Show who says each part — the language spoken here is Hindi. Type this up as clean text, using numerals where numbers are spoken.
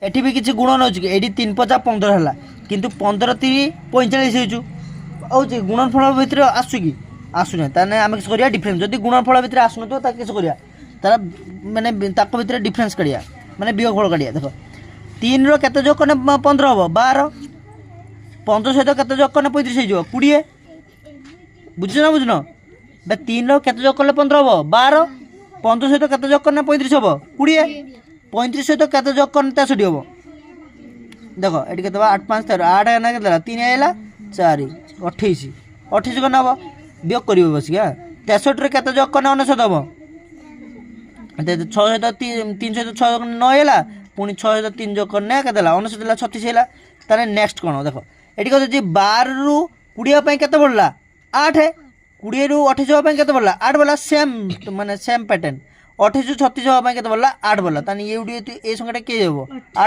Speaker 1: एटी भी किसी गुणन हो ये 3×5 = 15 है किंतु 15×3 = 45 हो गुणनफल भितर आसू कि आसुना ताने आम किस करिया डिफरेंस जदि गुणनफल भितर आसुन तो किस करिया तार माने ताक भितर डिफरेंस करिया माने वियोगफल करिया देखो 3 रो केते जोग कने 15 हो 12 15 सहित केते जोग कने 35 हो 20 बुझछ ना बुझनो बे 3 रो केते जोग कले 15 हो 12 15 सहित केते जोग कने 35 हो 20 35 सहित केते जोग कने 63 हो देखो एटी केते 8 5 13 8 ना केते 3 आइला 4 28 28 कने हो वियोग करियो बस क्या 63 रे केते जोग कने 99 हो 6 सहित 3 सहित 6 9 आइला पुणी 6 सहित 3 जोग करने केते 99 देला 36 हैला ताने नेक्स्ट कोन देखो एटी कहते जे 12 रु 20 पई केते पड़ला 8 20 रु 28 पई केते पड़ला 8 बोला सेम माने सेम पैटर्न 28 रु 36 पई केते पड़ला 8 बोला ताने ये ए संख्याटा के हेबो